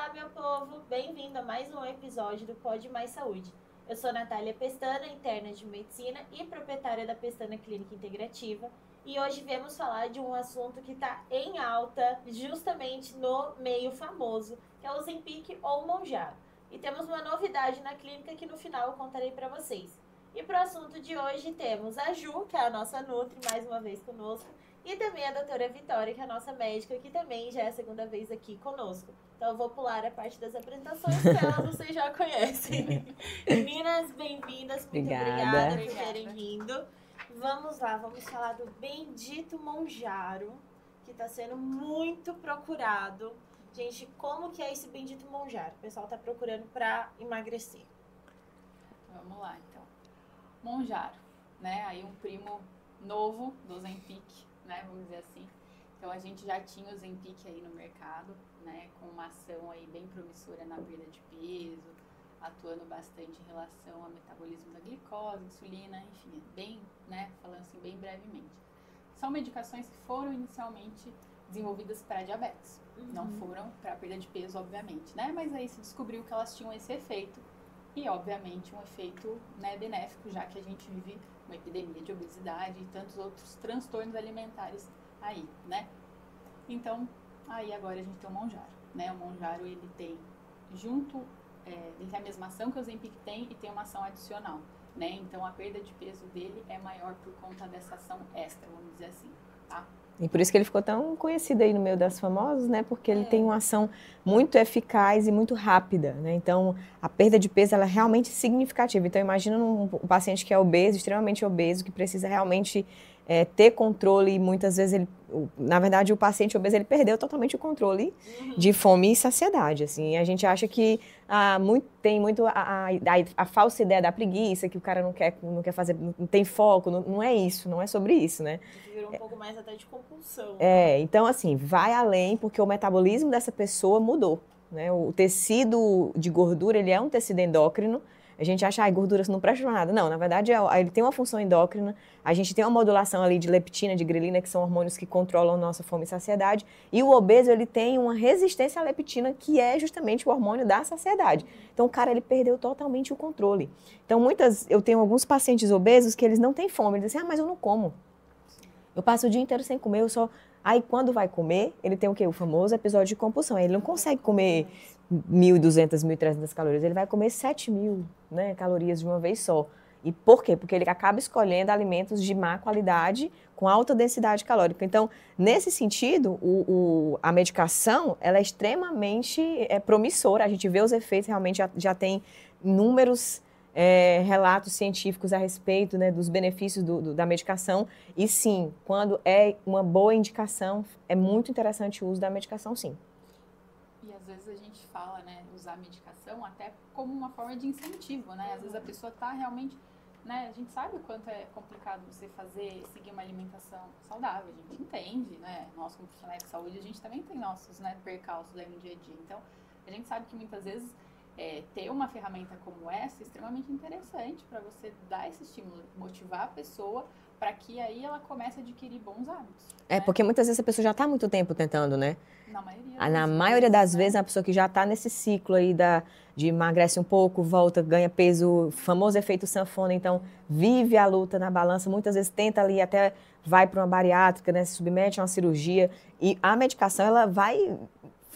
Olá, meu povo! Bem-vindo a mais um episódio do Pode Mais Saúde. Eu sou Natália Pestana, interna de medicina e proprietária da Pestana Clínica Integrativa. E hoje viemos falar de um assunto que está em alta justamente no meio famoso, que é o Ozempic ou Mounjaro. E temos uma novidade na clínica que no final eu contarei para vocês. E para o assunto de hoje temos a Ju, que é a nossa Nutri, mais uma vez conosco, e também a doutora Vitória, que é a nossa médica, que também já é a segunda vez aqui conosco. Então eu vou pular a parte das apresentações, que elas vocês já conhecem. Meninas, bem-vindas, muito obrigada por terem vindo. Vamos lá, vamos falar do bendito Mounjaro, que está sendo muito procurado. Gente, como que é esse bendito Mounjaro? O pessoal está procurando para emagrecer. Vamos lá, então. Mounjaro, né? Aí um primo novo do Ozempic, né? Vamos dizer assim. Então, a gente já tinha o Ozempic aí no mercado, né? Com uma ação aí bem promissora na perda de peso, atuando bastante em relação ao metabolismo da glicose, insulina, enfim, bem, né? Falando assim, bem brevemente. São medicações que foram inicialmente desenvolvidas para diabetes. Não foram para perda de peso, obviamente, né? Mas aí se descobriu que elas tinham esse efeito. E, obviamente, um efeito, né, benéfico, já que a gente vive uma epidemia de obesidade e tantos outros transtornos alimentares aí, né? Então, aí agora a gente tem o Mounjaro, né? O Mounjaro, ele tem ele tem a mesma ação que o Ozempic tem e tem uma ação adicional, né? Então, a perda de peso dele é maior por conta dessa ação extra, vamos dizer assim, tá? E por isso que ele ficou tão conhecido aí no meio das famosas, né? Porque ele tem uma ação muito eficaz e muito rápida, né? Então, a perda de peso, ela é realmente significativa. Então, imagina um paciente que é obeso, extremamente obeso, que precisa realmente ter controle e muitas vezes na verdade, o paciente obeso, ele perdeu totalmente o controle de fome e saciedade, assim. A gente acha que tem muito a falsa ideia da preguiça, que o cara não quer fazer, não tem foco, não é isso, não é sobre isso, né? Virou um pouco mais até de compulsão. Então assim, vai além, porque o metabolismo dessa pessoa mudou, né? O tecido de gordura, ele é um tecido endócrino. A gente acha que gordura não presta para nada. Não, na verdade, ele tem uma função endócrina. A gente tem uma modulação ali de leptina, de grelina, que são hormônios que controlam a nossa fome e saciedade. E o obeso, ele tem uma resistência à leptina, que é justamente o hormônio da saciedade. Então, o cara, ele perdeu totalmente o controle. Então, eu tenho alguns pacientes obesos que eles não têm fome. Eles dizem, mas eu não como. Eu passo o dia inteiro sem comer, Aí, quando vai comer, ele tem o quê? O famoso episódio de compulsão. Ele não consegue comer 1.200, 1.300 calorias. Ele vai comer 7.000, né, calorias de uma vez só. E por quê? Porque ele acaba escolhendo alimentos de má qualidade com alta densidade calórica. Então, nesse sentido, a medicação, ela é extremamente promissora. A gente vê os efeitos, realmente já tem inúmeros relatos científicos a respeito, né, dos benefícios da medicação. E sim, quando é uma boa indicação, é muito interessante o uso da medicação, sim. E às vezes a gente fala, né, usar a medicação até como uma forma de incentivo, né? Às vezes a pessoa tá realmente, né, a gente sabe o quanto é complicado você seguir uma alimentação saudável, a gente entende, né? Nós como profissionais de saúde, a gente também tem nossos, né, percalços aí no dia a dia. Então, a gente sabe que muitas vezes ter uma ferramenta como essa é extremamente interessante para você dar esse estímulo, motivar a pessoa para que aí ela comece a adquirir bons hábitos. Né? Porque muitas vezes a pessoa já está há muito tempo tentando, né? Na maioria das vezes, a pessoa que já está nesse ciclo aí de emagrece um pouco, volta, ganha peso, famoso efeito sanfona, então vive a luta na balança, muitas vezes tenta ali, até vai para uma bariátrica, né, se submete a uma cirurgia, e a medicação, ela vai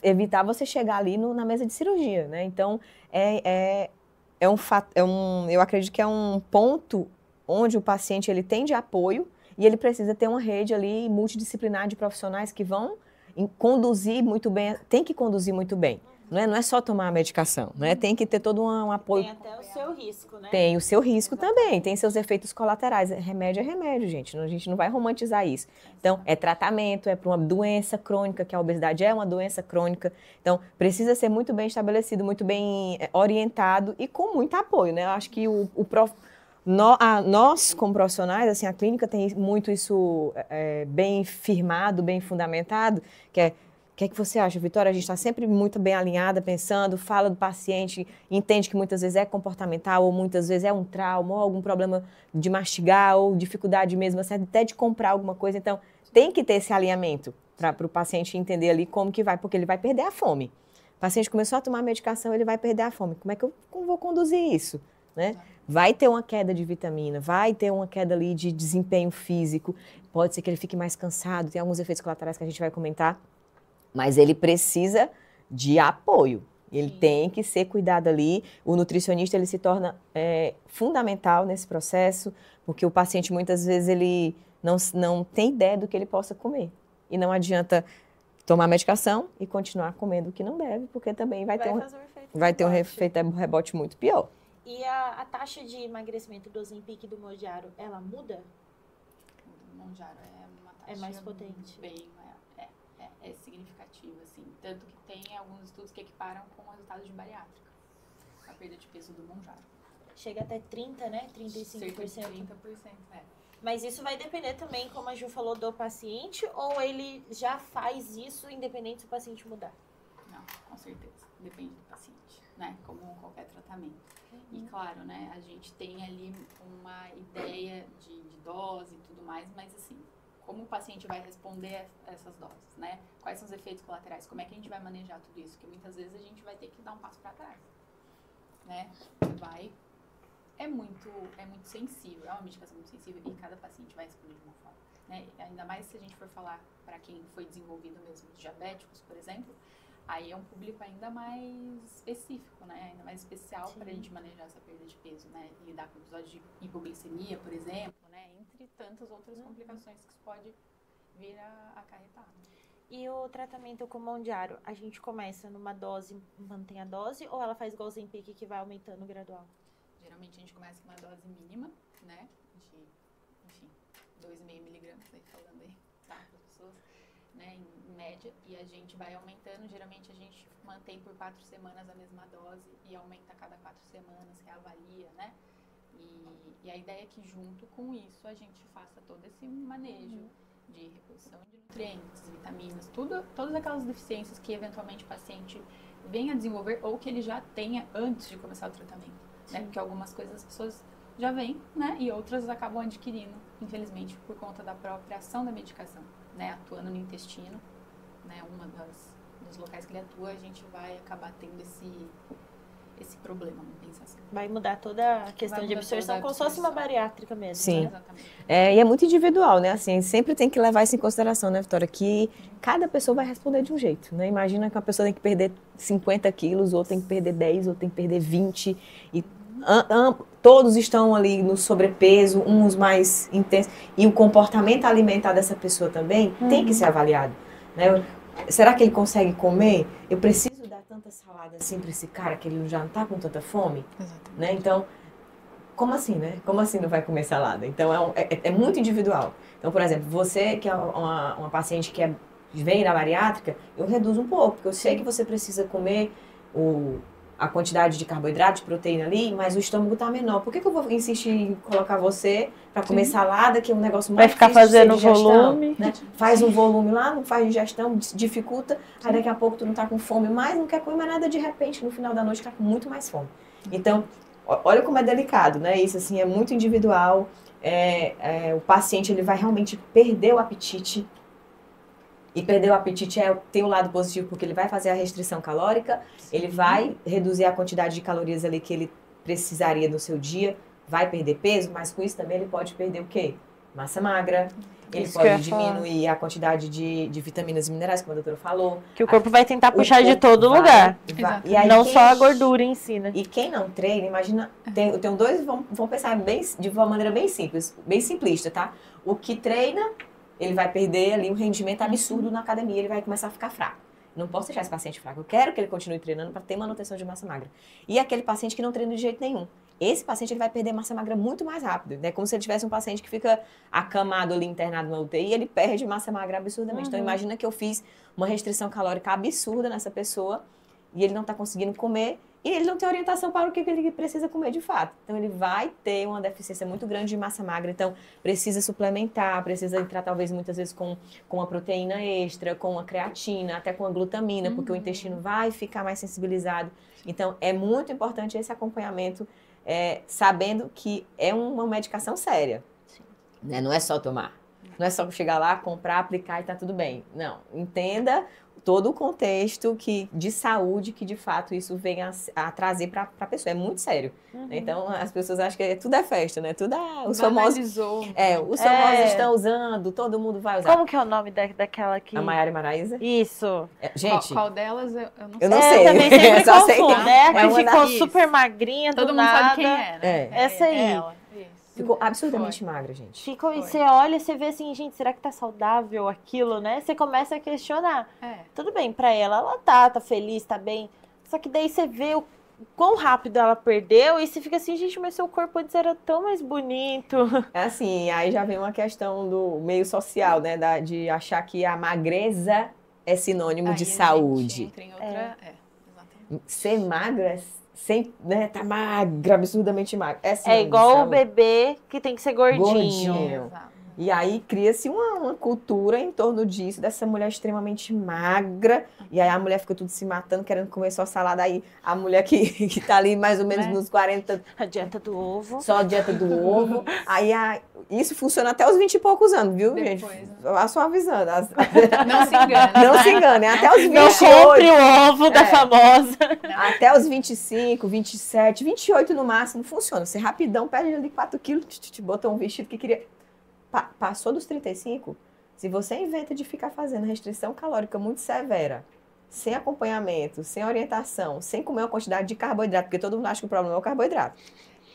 evitar você chegar ali na mesa de cirurgia, né? Então, eu acredito que é um ponto onde o paciente ele tem de apoio e ele precisa ter uma rede ali multidisciplinar de profissionais que vão conduzir muito bem, tem que conduzir muito bem. Não é só tomar a medicação, né? Tem que ter todo um apoio. Tem até o seu risco, né? Tem o seu risco também, tem seus efeitos colaterais. Remédio é remédio, gente. A gente não vai romantizar isso. Então, é tratamento, é para uma doença crônica, que a obesidade é uma doença crônica. Então, precisa ser muito bem estabelecido, muito bem orientado e com muito apoio, né? Eu acho que nós, como profissionais, assim, a clínica tem muito isso bem firmado, bem fundamentado, que é: o que é que você acha, Vitória? A gente está sempre muito bem alinhada, pensando, fala do paciente, entende que muitas vezes é comportamental, ou muitas vezes é um trauma, ou algum problema de mastigar, ou dificuldade mesmo, até de comprar alguma coisa. Então, tem que ter esse alinhamento para o paciente entender ali como que vai, porque ele vai perder a fome. O paciente começou a tomar medicação, ele vai perder a fome. Como é que eu vou conduzir isso, né? Vai ter uma queda de vitamina, vai ter uma queda ali de desempenho físico, pode ser que ele fique mais cansado, tem alguns efeitos colaterais que a gente vai comentar, mas ele precisa de apoio. Ele tem que ser cuidado ali. O nutricionista, ele se torna fundamental nesse processo, porque o paciente, muitas vezes, ele não tem ideia do que ele possa comer. E não adianta tomar medicação e continuar comendo o que não deve, porque também vai ter um efeito rebote muito pior. E a taxa de emagrecimento do Ozempic e do Mounjaro, ela muda? O Mounjaro é uma taxa mais potente. Bem, é significativa, assim. Tanto que tem alguns estudos que equiparam com o resultado de bariátrica. A perda de peso do Mounjaro. Chega até 30, né? 35%. Cerca de 30%, Mas isso vai depender também, como a Ju falou, do paciente, ou ele já faz isso independente se o paciente mudar? Não, com certeza. Depende do paciente, né? Como qualquer tratamento. E claro, né? A gente tem ali uma ideia de dose e tudo mais, mas assim, como o paciente vai responder a essas doses, né? Quais são os efeitos colaterais? Como é que a gente vai manejar tudo isso? Porque muitas vezes a gente vai ter que dar um passo para trás, né? É muito sensível, é uma medicação muito sensível e cada paciente vai responder de uma forma, né? Ainda mais se a gente for falar para quem foi desenvolvido mesmo, os diabéticos, por exemplo, aí é um público ainda mais específico, né? Ainda mais especial para a gente manejar essa perda de peso, né? E lidar com episódios de hipoglicemia, por exemplo, né? Entre tantas outras complicações que isso pode vir a acarretar. E o tratamento com o Mounjaro, a gente começa numa dose, mantém a dose, ou ela faz igual o Ozempic que vai aumentando gradual? Geralmente a gente começa com uma dose mínima, né? De, enfim, 2,5 miligramas, aí falando aí, tá? Para as pessoas, né? Em média, e a gente vai aumentando. Geralmente a gente mantém por 4 semanas a mesma dose e aumenta a cada 4 semanas, reavalia, né? E a ideia é que junto com isso a gente faça todo esse manejo de reposição de nutrientes, vitaminas, todas aquelas deficiências que eventualmente o paciente venha a desenvolver ou que ele já tenha antes de começar o tratamento, né? Porque algumas coisas as pessoas já vêm, né? E outras acabam adquirindo, infelizmente, por conta da própria ação da medicação, né? Atuando no intestino, né? Dos locais que ele atua, a gente vai acabar tendo esse problema, vamos pensar assim. Vai mudar toda a questão de absorção, como se fosse uma bariátrica mesmo. Sim. Né? Exatamente. E é muito individual, né? Assim, sempre tem que levar isso em consideração, né, Vitória? Que cada pessoa vai responder de um jeito, né? Imagina que uma pessoa tem que perder 50 quilos, outra tem que perder 10, outra tem que perder 20. E todos estão ali no sobrepeso, uns mais intensos. E o comportamento alimentar dessa pessoa também tem que ser avaliado, né? Será que ele consegue comer? Eu preciso dar tanta salada assim para esse cara que ele já não está com tanta fome? Exatamente. Né? Então, como assim, né? Como assim não vai comer salada? Então, é muito individual. Então, por exemplo, você que é uma paciente que vem da bariátrica, eu reduzo um pouco, porque eu sei que você precisa comer a quantidade de carboidrato, de proteína ali, mas o estômago está menor. Por que eu vou insistir em colocar você para comer salada, que é um negócio mais vai ficar fazendo volume, né? Faz um volume lá, não faz digestão, dificulta, aí daqui a pouco tu não tá com fome mais, não quer comer mais nada, de repente, no final da noite, tá com muito mais fome. Então, olha como é delicado, né? Isso, assim, é muito individual. O paciente, ele vai realmente perder o apetite. E perder o apetite tem um lado positivo, porque ele vai fazer a restrição calórica, ele vai reduzir a quantidade de calorias ali que ele precisaria no seu dia, vai perder peso, mas com isso também ele pode perder o quê? Massa magra, ele pode diminuir a quantidade de vitaminas e minerais, como a doutora falou. Que o corpo vai tentar puxar de todo lugar. E aí, não só a gordura em si, né? E quem não treina, imagina, tem dois, vamos pensar de uma maneira bem simples, bem simplista, tá? O que treina, ele vai perder ali um rendimento absurdo na academia, ele vai começar a ficar fraco. Não posso deixar esse paciente fraco, eu quero que ele continue treinando para ter manutenção de massa magra. E aquele paciente que não treina de jeito nenhum. Esse paciente ele vai perder massa magra muito mais rápido, né? Como se ele tivesse um paciente que fica acamado ali, internado na UTI, e ele perde massa magra absurdamente. Então, imagina que eu fiz uma restrição calórica absurda nessa pessoa e ele não está conseguindo comer e ele não tem orientação para o que ele precisa comer de fato. Então, ele vai ter uma deficiência muito grande de massa magra. Então, precisa suplementar, precisa entrar talvez muitas vezes com uma proteína extra, com uma creatina, até com a glutamina, porque o intestino vai ficar mais sensibilizado. Então, é muito importante esse acompanhamento, sabendo que é uma medicação séria. Né? Não é só tomar. Não é só chegar lá, comprar, aplicar e tá tudo bem. Não, entenda todo o contexto de saúde que, de fato, isso vem a trazer para a pessoa. É muito sério. Então, as pessoas acham que tudo é festa, né? Tudo os famosos... os famosos estão usando, todo mundo vai usar. Como que é o nome daquela que... A Maiara e Maraísa? Isso. Gente... Qual delas? Eu não sei. Eu não sei. Eu também sempre só sei confundo, né? Que ficou Isso. super magrinha Todo do mundo nada. sabe quem é, né? Essa aí. Ela. Isso. Ficou absurdamente magra, gente. E você olha, você vê assim, gente, será que tá saudável aquilo, né? Você começa a questionar. Tudo bem, pra ela tá feliz, tá bem. Só que daí você vê o quão rápido ela perdeu e você fica assim, gente, mas seu corpo antes era tão mais bonito. É assim, aí já vem uma questão do meio social, né? De achar que a magreza é sinônimo de saúde. Entra em outra... exatamente. Ser magra sem, né, tá magra, absurdamente magra. É igual o bebê que tem que ser gordinho. Exato. E aí cria-se uma cultura em torno disso, dessa mulher extremamente magra. E aí a mulher fica tudo se matando, querendo comer só salada. Aí a mulher que tá ali mais ou menos nos 40... A dieta do ovo. Só a dieta do ovo. Aí isso funciona até os 20 e poucos anos, viu, gente? Só avisando. Não se engane. Não se engane, até os 28. Não compre o ovo da famosa. Até os 25, 27, 28 no máximo, funciona. Você rapidão perde ali 4 quilos, botou um vestido que queria... Passou dos 35, se você inventa de ficar fazendo restrição calórica muito severa, sem acompanhamento, sem orientação, sem comer uma quantidade de carboidrato, porque todo mundo acha que o problema é o carboidrato.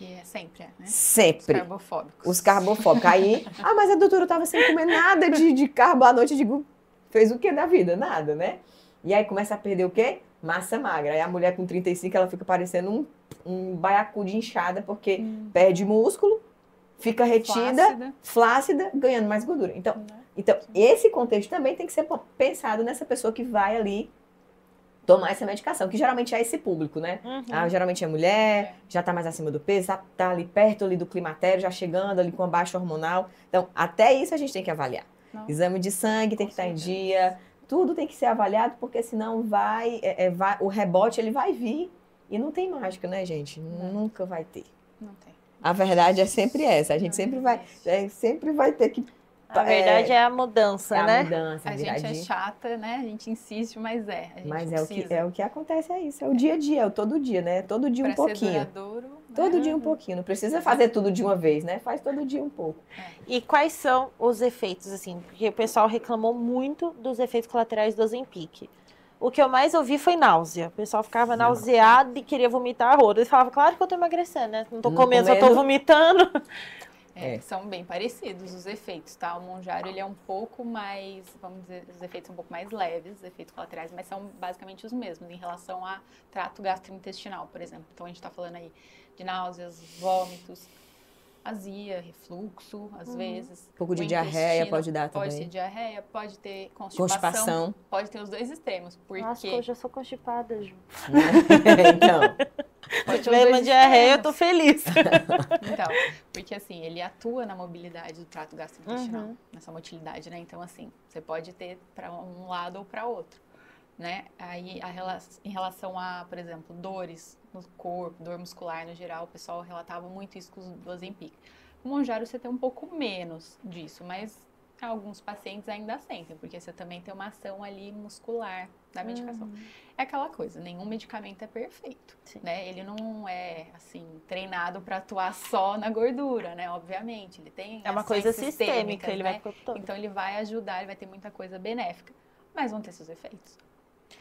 E sempre, né? Sempre. Os carbofóbicos. Os carbofóbicos. Aí, mas a doutora estava sem comer nada de carbo à noite. Eu digo, fez o que da vida? Nada, né? E aí começa a perder o quê? Massa magra. Aí a mulher com 35, ela fica parecendo um baiacu de inchada, porque perde músculo, fica retida, flácida, ganhando mais gordura. Então, esse contexto também tem que ser pensado nessa pessoa que vai ali tomar essa medicação, que geralmente é esse público, né? Geralmente é mulher, já tá mais acima do peso, tá ali perto ali do climatério, já chegando ali com a baixa hormonal. Então, até isso a gente tem que avaliar. Exame de sangue tem que estar em dia, tudo tem que ser avaliado, porque senão o rebote ele vai vir e não tem mágica, né, gente? Nunca vai ter. Não tem. A verdade é sempre essa. A gente sempre vai ter que... A verdade é a mudança, né? A mudança. A gente é chata, né? A gente insiste, mas é. Mas o que acontece, é isso. É o dia a dia, é o todo dia, né? Todo dia um pouquinho. Ser duradouro, todo dia um pouquinho. Não precisa fazer tudo de uma vez, né? Faz todo dia um pouco. E quais são os efeitos, assim? Porque o pessoal reclamou muito dos efeitos colaterais do Ozempic. O que eu mais ouvi foi náusea. O pessoal ficava nauseado e queria vomitar a roda. Eles falavam, claro que eu tô emagrecendo, né? Não tô comendo, só tô vomitando. São bem parecidos os efeitos, tá? O Mounjaro, ele é um pouco mais, vamos dizer, os efeitos são um pouco mais leves, os efeitos colaterais, mas são basicamente os mesmos em relação a trato gastrointestinal, por exemplo. Então, a gente tá falando aí de náuseas, vômitos, azia, refluxo, às vezes. Um pouco de diarreia pode dar também. Pode ter diarreia, pode ter constipação. Pode ter os dois extremos, porque... Nossa, eu já sou constipada, Ju. Então... Se tiver uma diarreia, eu tô feliz. Então, porque assim, ele atua na mobilidade do trato gastrointestinal, nessa motilidade, né? Então, assim, você pode ter para um lado ou para outro, né? Aí, em relação a, por exemplo, dores no corpo, dor muscular no geral, o pessoal relatava muito isso com o Ozempic. O Mounjaro você tem um pouco menos disso, mas alguns pacientes ainda sentem, porque você também tem uma ação ali muscular da medicação. É aquela coisa, nenhum medicamento é perfeito, né? Ele não é, assim, treinado para atuar só na gordura, né? Obviamente, ele tem uma coisa sistêmica, ele vai então ele vai ajudar, ele vai ter muita coisa benéfica, mas vão ter seus efeitos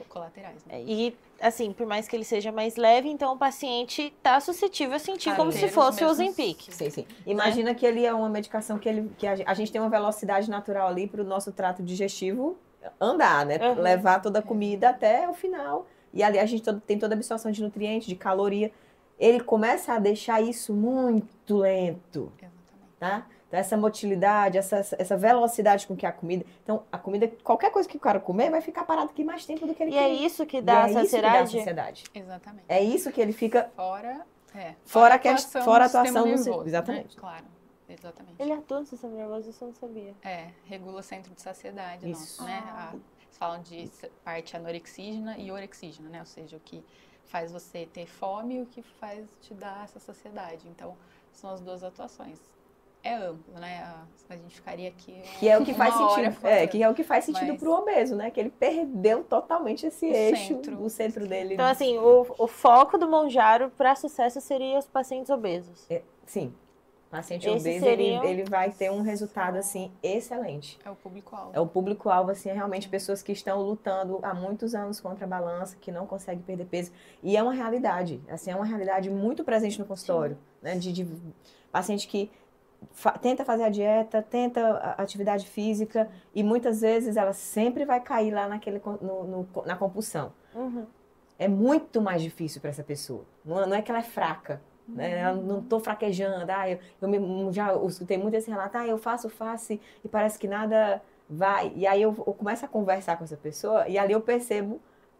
colaterais, né? E, assim, por mais que ele seja mais leve, então o paciente tá suscetível a sentir como se fosse o Ozempic. Sim. Imagina que ele é uma medicação que a gente tem uma velocidade natural ali para o nosso trato digestivo andar, né? Levar toda a comida até o final. E ali a gente tem toda a absorção de nutrientes, de caloria. Ele começa a deixar isso muito lento. Exatamente. Tá? Então, essa motilidade, essa velocidade com que a comida... Então, a comida, qualquer coisa que o cara comer, vai ficar parado aqui mais tempo do que ele quer. E é isso que dá a saciedade? Exatamente. É isso que ele fica... Fora a atuação do nervoso, exatamente. Né? Claro, exatamente. Ele atua no sistema nervoso, isso eu não sabia. Regula o centro de saciedade isso. nosso, né? Eles falam de parte anorexígena e orexígena, né? Ou seja, o que faz você ter fome e o que faz te dar essa saciedade. Então, são as duas atuações. é amplo, né? A gente ficaria aqui que é o que faz uma hora sentido, falando. que é o que faz sentido Mas- pro obeso, né? Que ele perdeu totalmente esse eixo, o centro dele. Então, assim, o foco do Monjaro para sucesso seria os pacientes obesos. Sim, paciente Esses obeso, seriam- ele vai ter um resultado, assim, excelente. É o público-alvo. É o público-alvo, assim, é realmente pessoas que estão lutando há muitos anos contra a balança, que não conseguem perder peso. E é uma realidade, assim, é uma realidade muito presente no consultório, né? De paciente que tenta fazer a dieta, tenta a atividade física, e muitas vezes ela sempre vai cair lá na compulsão. Uhum. É muito mais difícil para essa pessoa. Não é que ela é fraca, né? Ela não estou fraquejando. Já escutei muito esse relato. Eu faço e parece que nada vai. E aí eu começo a conversar com essa pessoa e ali eu percebo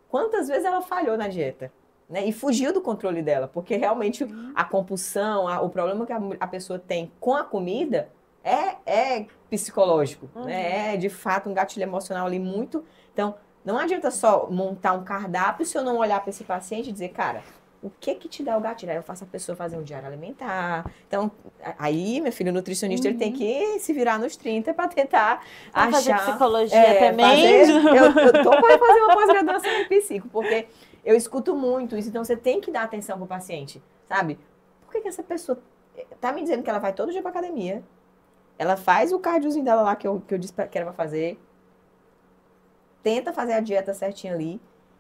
quantas vezes ela falhou na dieta, né? E fugiu do controle dela, porque realmente a compulsão, o problema que a pessoa tem com a comida é psicológico, né? É de fato um gatilho emocional ali muito. Então, não adianta só montar um cardápio se eu não olhar para esse paciente e dizer, cara, o que te dá o gatilho? Aí eu faço a pessoa fazer um diário alimentar. Então, aí, meu filho, o nutricionista, ele tem que se virar nos 30 para tentar Vamos fazer achar... psicologia também? Eu tô para fazer uma pós-graduação em psico, porque eu escuto muito isso. Então, você tem que dar atenção pro paciente, sabe? Por que essa pessoa tá me dizendo que ela vai todo dia pra academia, ela faz o cardiozinho dela lá que eu disse que era pra fazer, tenta fazer a dieta certinha ali,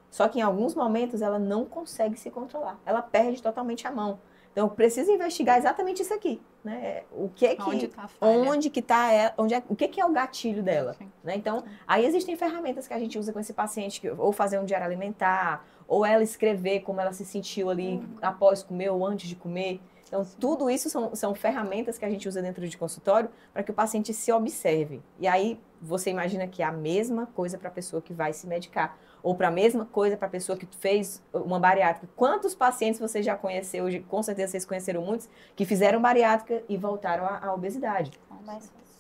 só que em alguns momentos ela não consegue se controlar. Ela perde totalmente a mão. Então, eu preciso investigar exatamente isso aqui, né? O que é que... Onde tá a falha? Onde que tá ela, o que é o gatilho dela, né? Então, aí existem ferramentas que a gente usa com esse paciente, ou fazer um diário alimentar, ou ela escrever como ela se sentiu ali após comer ou antes de comer. Então, tudo isso são ferramentas que a gente usa dentro de consultório para que o paciente se observe. E aí, você imagina que é a mesma coisa para a pessoa que vai se medicar, ou para a mesma coisa para a pessoa que fez uma bariátrica. Quantos pacientes você já conheceu, com certeza vocês conheceram muitos, que fizeram bariátrica e voltaram à obesidade?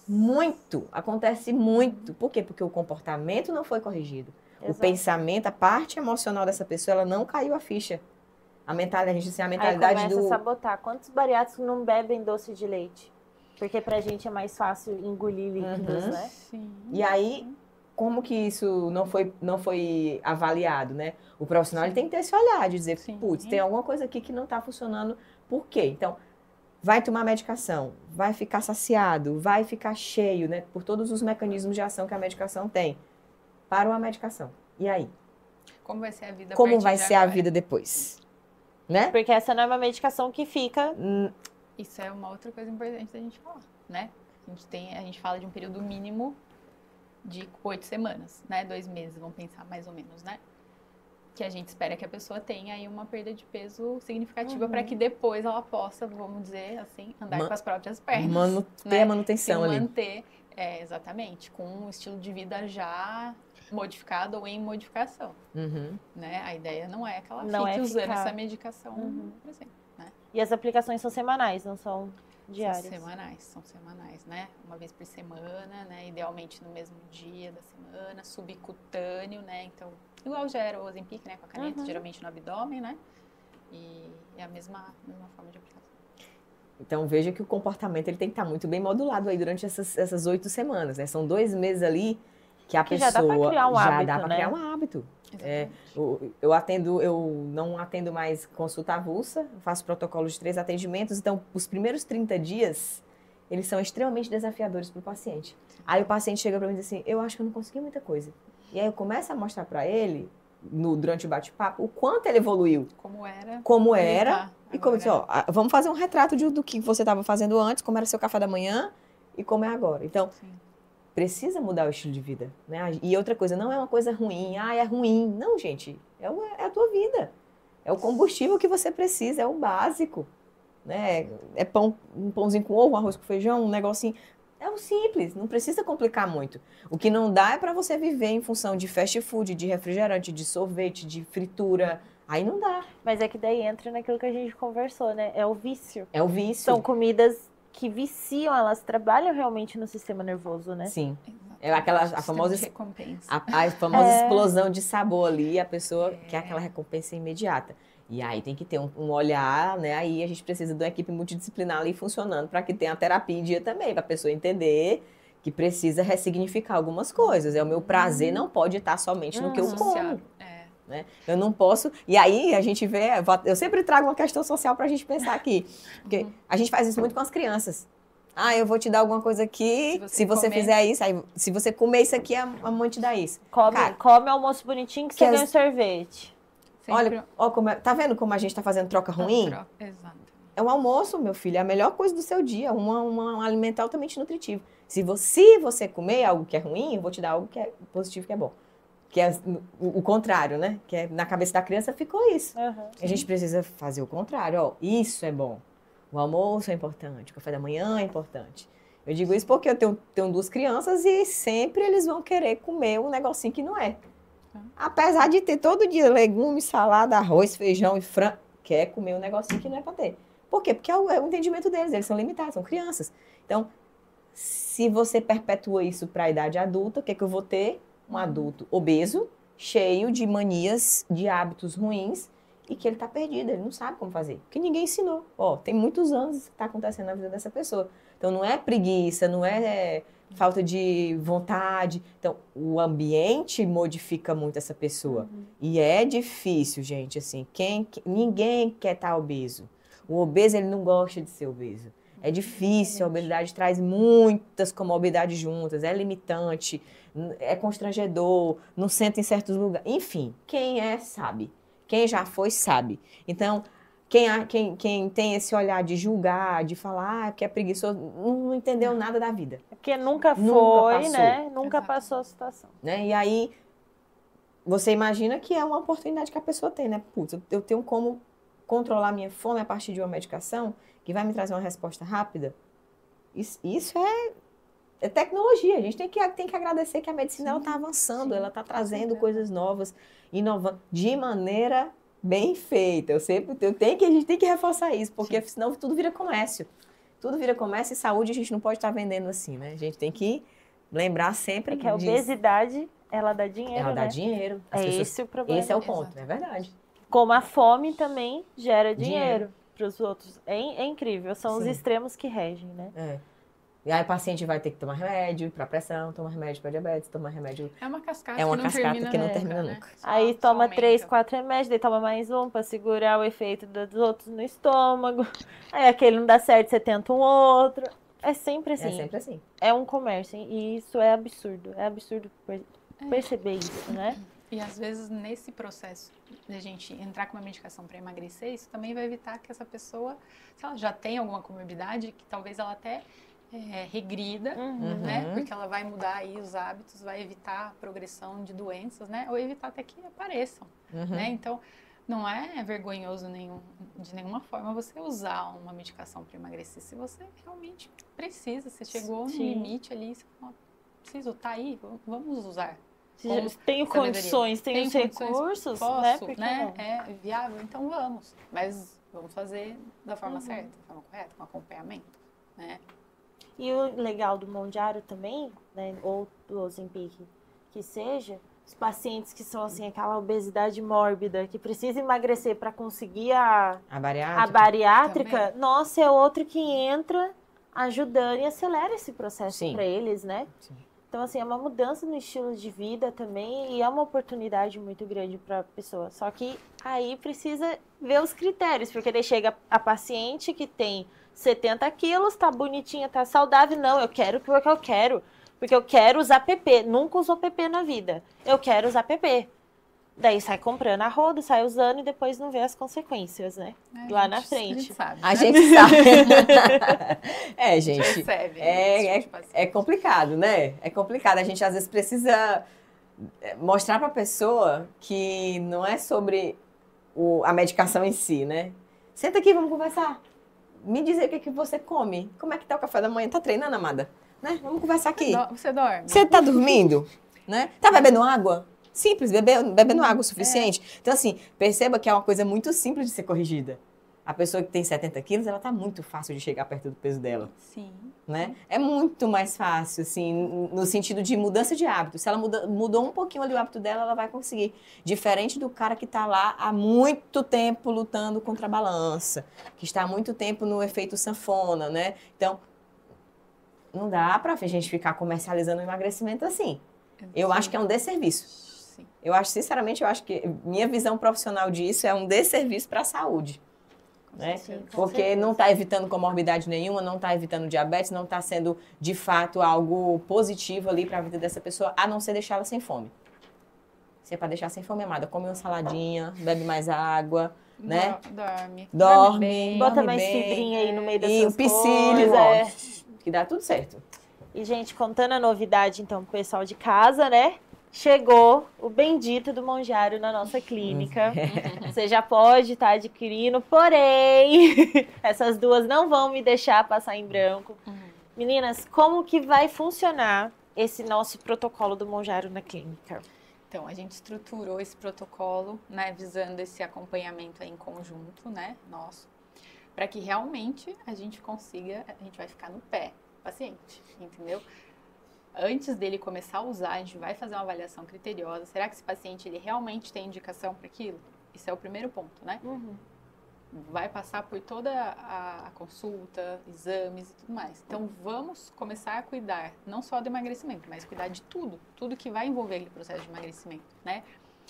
Muito, acontece muito. Por quê? Porque o comportamento não foi corrigido. Exato. O pensamento, a parte emocional dessa pessoa, ela não caiu a ficha. A mentalidade, assim, a mentalidade aí começa a sabotar. Quantos bariátricos não bebem doce de leite? Porque pra gente é mais fácil engolir líquidos, né? Sim. E aí, como que isso não foi avaliado, né? O profissional ele tem que ter esse olhar de dizer, putz, tem alguma coisa aqui que não está funcionando. Por quê? Então, vai tomar medicação, vai ficar saciado, vai ficar cheio, né? Por todos os mecanismos de ação que a medicação tem. Parou a medicação. E aí? Como vai ser a vida Como vai ser a vida depois? Né? Porque essa não é uma medicação que fica... Isso é uma outra coisa importante da gente falar, né? A gente fala de um período mínimo de 8 semanas, né? 2 meses, vamos pensar mais ou menos, né? Que a gente espera que a pessoa tenha aí uma perda de peso significativa para que depois ela possa, vamos dizer assim, andar com as próprias pernas. Ter a manutenção ali. Manter, exatamente, com um estilo de vida já modificado ou em modificação, né? A ideia não é que ela fique usando essa medicação, por exemplo, né? E as aplicações são semanais, não são diárias? São semanais, né? Uma vez por semana, né? Idealmente no mesmo dia da semana, subcutâneo, né? Então, igual já era o Ozempic, né? Com a caneta, geralmente no abdômen, né? E é a mesma forma de aplicação. Então, veja que o comportamento ele tem que estar muito bem modulado aí durante essas 8 semanas, né? São 2 meses ali que a pessoa já dá para criar um hábito, dá para criar um hábito. Eu não atendo mais consulta avulsa, faço protocolo de 3 atendimentos, então os primeiros 30 dias, eles são extremamente desafiadores para o paciente. Aí o paciente chega para mim e diz assim, eu acho que eu não consegui muita coisa. E aí eu começo a mostrar para ele, durante o bate-papo, o quanto ele evoluiu. Como era. E como disse, vamos fazer um retrato do que você estava fazendo antes, como era seu café da manhã e como é agora. Então, precisa mudar o estilo de vida, né? E outra coisa, não é uma coisa ruim, é ruim. Não, gente, é a tua vida. É o combustível que você precisa, é o básico, né? É um pãozinho com ovo, um arroz com feijão, um negocinho. É o simples, não precisa complicar muito. O que não dá é para você viver em função de fast food, de refrigerante, de sorvete, de fritura. Aí não dá. Mas é que daí entra naquilo que a gente conversou, né? É o vício. É o vício. São comidas que viciam, elas trabalham realmente no sistema nervoso, né? Sim. Exatamente. É aquela a Sistema famosa, de recompensa. a famosa explosão de sabor ali, a pessoa quer aquela recompensa imediata. E aí tem que ter um olhar, né? Aí a gente precisa de uma equipe multidisciplinar ali funcionando para que tenha a terapia em dia também, para a pessoa entender que precisa ressignificar algumas coisas. O meu prazer não pode estar somente no que eu como. Né? Eu não posso. E aí a gente vê, eu sempre trago uma questão social para a gente pensar aqui. Porque a gente faz isso muito com as crianças. Ah, eu vou te dar alguma coisa aqui, se você fizer isso, aí, se você comer isso aqui, a mãe te dá isso. Come almoço bonitinho que você ganha um sorvete. Olha, tá vendo como a gente tá fazendo troca ruim? Exato. É um almoço, meu filho, é a melhor coisa do seu dia, um alimento altamente nutritivo. Se você comer algo que é ruim, eu vou te dar algo que é positivo, que é bom. Que é o contrário, né? Que é, na cabeça da criança ficou isso. A gente precisa fazer o contrário, ó, isso é bom. O almoço é importante, o café da manhã é importante. Eu digo isso porque eu tenho 2 crianças e sempre eles vão querer comer um negocinho que não é. Apesar de ter todo dia legumes, salada, arroz, feijão e frango, quer comer um negocinho que não é para ter. Por quê? Porque é o entendimento deles, eles são limitados, são crianças. Então, se você perpetua isso para a idade adulta, o que é que eu vou ter? Um adulto obeso, cheio de manias, de hábitos ruins, e que ele está perdido, ele não sabe como fazer. Porque ninguém ensinou. Ó, tem muitos anos que está acontecendo na vida dessa pessoa. Então, não é preguiça, não é falta de vontade. Então, o ambiente modifica muito essa pessoa. E é difícil, gente, assim. Ninguém quer estar obeso. O obeso, ele não gosta de ser obeso. É difícil, a obesidade traz muitas comorbidades juntas, é limitante, é constrangedor, não senta em certos lugares. Enfim, quem sabe. Quem já foi, sabe. Então, quem tem esse olhar de julgar, de falar que é preguiçoso, não entendeu nada da vida. Porque nunca foi, né? Nunca passou a situação. Né? E aí, você imagina que é uma oportunidade que a pessoa tem, né? Putz, eu tenho como controlar minha fome a partir de uma medicação que vai me trazer uma resposta rápida. Isso é tecnologia. A gente tem que agradecer que a medicina está avançando, ela está trazendo coisas novas, inovando de maneira bem feita. A gente tem que reforçar isso, porque senão tudo vira comércio. Tudo vira comércio e saúde a gente não pode estar vendendo assim, né? A gente tem que lembrar sempre que a obesidade, ela dá dinheiro, ela dá dinheiro. Esse é o problema. Esse é o ponto, é verdade. Como a fome também gera dinheiro para os outros. É incrível, são os extremos que regem, né? E aí o paciente vai ter que tomar remédio para pressão, tomar remédio para diabetes, tomar remédio... É uma cascata que não termina nunca. Aí toma 3, 4 remédios, daí toma mais um para segurar o efeito dos outros no estômago. Aí aquele não dá certo, você tenta um outro. É sempre assim. É sempre assim. É um comércio, e isso é absurdo. É absurdo perceber isso, né? E às vezes nesse processo de a gente entrar com uma medicação para emagrecer, isso também vai evitar que essa pessoa, se ela já tem alguma comorbidade, que talvez ela até regrida, né? Porque ela vai mudar aí os hábitos, vai evitar a progressão de doenças, né? Ou evitar até que apareçam, né? Então, não é vergonhoso de nenhuma forma você usar uma medicação para emagrecer. Se você realmente precisa, você chegou no limite ali, você fala, preciso, tá aí, vamos usar. Tenho condições, tenho os recursos, posso, né? É viável, então vamos. Mas vamos fazer da forma certa, da forma correta, com acompanhamento, né? E o legal do Mounjaro também, né, ou do Ozempic, que seja, os pacientes que são assim, aquela obesidade mórbida, que precisa emagrecer para conseguir a bariátrica, nossa, é outro que entra ajudando e acelera esse processo para eles, né? Sim. Então, assim, é uma mudança no estilo de vida também e é uma oportunidade muito grande para a pessoa. Só que aí precisa ver os critérios, porque daí chega a paciente que tem 70 quilos, tá bonitinha, tá saudável. Não, eu quero porque eu quero. Porque eu quero usar PP. Nunca usou PP na vida. Eu quero usar PP. Daí sai comprando a roda, sai usando e depois não vê as consequências, né? Lá na frente. A gente sabe. Gente. Percebe, É complicado, né? É complicado. A gente às vezes precisa mostrar para a pessoa que não é sobre a medicação em si, né? Senta aqui, vamos conversar. Me dizer o que você come. Como é que tá o café da manhã? Tá treinando, amada? Né? Vamos conversar aqui. Você dorme? Você tá dormindo? Né? Tá bebendo água? Simples, bebendo água o suficiente. Então, assim, perceba que é uma coisa muito simples de ser corrigida. A pessoa que tem 70 quilos, ela tá muito fácil de chegar perto do peso dela, Sim. né? É muito mais fácil, assim, no sentido de mudança de hábito. Se ela mudou um pouquinho ali o hábito dela, ela vai conseguir. Diferente do cara que tá lá há muito tempo lutando contra a balança, que está há muito tempo no efeito sanfona, né? Então, não dá pra gente ficar comercializando o emagrecimento assim. Eu acho que é um desserviço. Sim. Eu acho, sinceramente, eu acho que minha visão profissional disso é um desserviço para a saúde. Né? Sim, com Porque certeza. não está evitando comorbidade nenhuma, não está evitando diabetes, não está sendo, de fato, algo positivo ali para a vida dessa pessoa, a não ser deixá-la sem fome. Se é para deixar sem fome, amada, come uma saladinha, bebe mais água, né? Dorme. Dorme, Bota dorme mais bem. fibrinha aí no meio das E suas o psyllium, coisas. que dá tudo certo. E, gente, contando a novidade, então, pro pessoal de casa, né? Chegou o bendito do Monjário na nossa clínica. Você já pode estar adquirindo, porém, essas duas não vão me deixar passar em branco. Meninas, como que vai funcionar esse nosso protocolo do Monjário na clínica? Então, a gente estruturou esse protocolo, né, visando esse acompanhamento aí em conjunto, né, nosso, para que realmente a gente consiga, a gente vai ficar no pé do paciente, entendeu? Antes dele começar a usar, a gente vai fazer uma avaliação criteriosa. Será que esse paciente ele realmente tem indicação para aquilo? Isso é o primeiro ponto, né? Vai passar por toda a consulta, exames e tudo mais. Então, vamos começar a cuidar, não só do emagrecimento, mas cuidar de tudo que vai envolver aquele processo de emagrecimento, né?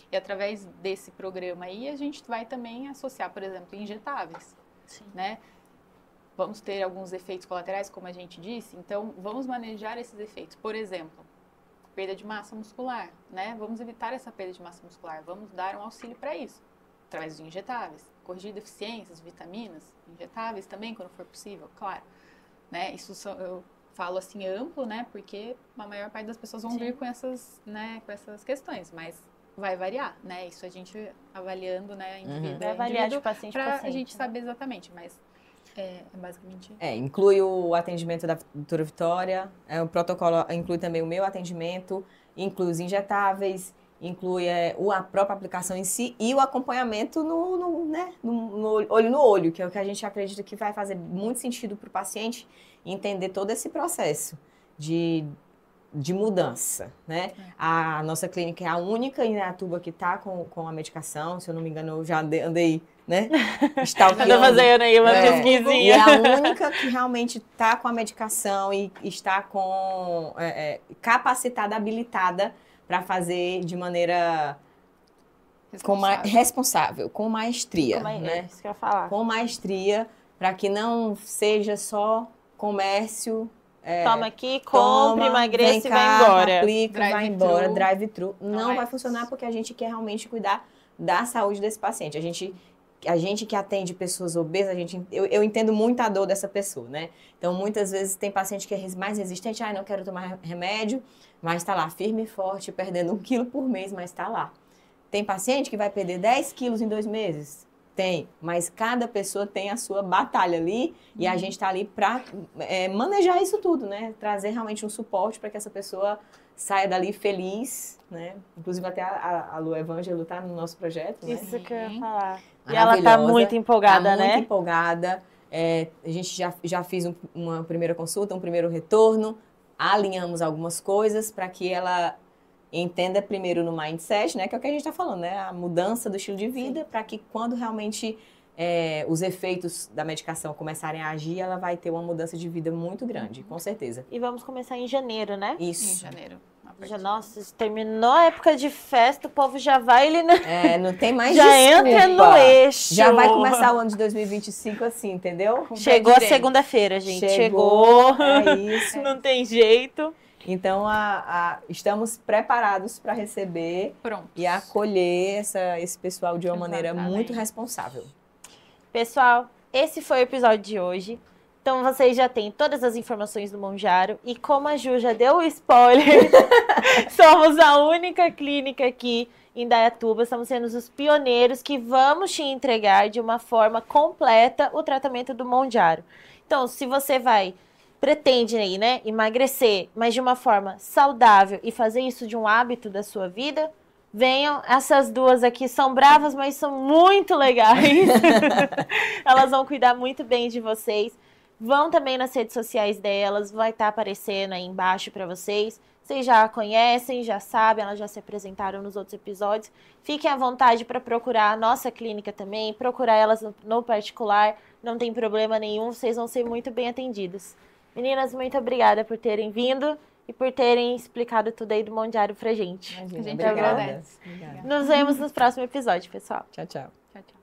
E através desse programa aí, a gente vai também associar, por exemplo, injetáveis, né? Vamos ter alguns efeitos colaterais, como a gente disse, então vamos manejar esses efeitos. Por exemplo, perda de massa muscular, né? Vamos evitar essa perda de massa muscular, vamos dar um auxílio para isso, através de injetáveis. Corrigir deficiências, vitaminas, injetáveis também, quando for possível, claro. Né? Isso eu falo assim amplo, né? Porque a maior parte das pessoas vão vir com essas, né, com essas questões, mas vai variar, né? Isso a gente avaliando, né, indivíduo Vai avaliar de paciente para a paciente, a gente né? saber exatamente, mas é basicamente... Inclui o atendimento da doutora Vitória, o protocolo inclui também o meu atendimento, inclui os injetáveis, inclui a própria aplicação em si e o acompanhamento no olho no olho, que é o que a gente acredita que vai fazer muito sentido para o paciente entender todo esse processo de mudança, né? A nossa clínica é a única em Indaiatuba que está com a medicação, se eu não me engano, eu já andei né? Ando fazendo aí uma pesquisinha. E é a única que realmente está com a medicação e está capacitada, habilitada para fazer de maneira responsável, com maestria. Né? Isso que eu ia falar. Com maestria, para que não seja só comércio. Toma aqui, compre, emagreça e vai embora. Aplica, vai embora, drive-thru. Não vai funcionar porque a gente quer realmente cuidar da saúde desse paciente. A gente que atende pessoas obesas, eu entendo muito a dor dessa pessoa, né? Então, muitas vezes tem paciente que é mais resistente, não quero tomar remédio, mas está lá, firme e forte, perdendo 1 quilo por mês, mas está lá. Tem paciente que vai perder 10 quilos em 2 meses? Tem, mas cada pessoa tem a sua batalha ali e a gente está ali para manejar isso tudo, né? Trazer realmente um suporte para que essa pessoa saia dali feliz, né? Inclusive até a Lu Evangelo está no nosso projeto, né? Isso que eu ia falar. E ela está muito empolgada, né? Muito empolgada. A gente já fez uma primeira consulta, um primeiro retorno, alinhamos algumas coisas para que ela entenda primeiro no mindset, né? Que é o que a gente está falando, né? A mudança do estilo de vida, para que quando realmente os efeitos da medicação começarem a agir, ela vai ter uma mudança de vida muito grande, com certeza. E vamos começar em janeiro, né? Isso. Em janeiro. Nossa, terminou a época de festa, o povo já vai ali, né? Não tem mais já desculpa. Entra no eixo. Já vai começar o ano de 2025 assim, entendeu? Chegou a segunda-feira, gente. Chegou. É isso. Não tem jeito. Então, estamos preparados para receber e acolher esse pessoal de uma maneira muito responsável. Pessoal, esse foi o episódio de hoje. Então, vocês já têm todas as informações do Monjário. E como a Ju já deu o spoiler, somos a única clínica aqui em Indaiatuba. Estamos sendo os pioneiros que vamos te entregar de uma forma completa o tratamento do Monjário. Então, se você pretende aí, né, emagrecer, mas de uma forma saudável e fazer isso de um hábito da sua vida, venham. Essas duas aqui são bravas, mas são muito legais. Elas vão cuidar muito bem de vocês. Vão também nas redes sociais delas, vai estar aparecendo aí embaixo para vocês. Vocês já a conhecem, já sabem, elas já se apresentaram nos outros episódios. Fiquem à vontade para procurar a nossa clínica também, procurar elas no particular, não tem problema nenhum, vocês vão ser muito bem atendidos. Meninas, muito obrigada por terem vindo e por terem explicado tudo aí do Mondiário pra gente. Imagina, A gente obrigada. agradece. Obrigada. Nos vemos no próximo episódio, pessoal. Tchau, tchau. Tchau, tchau.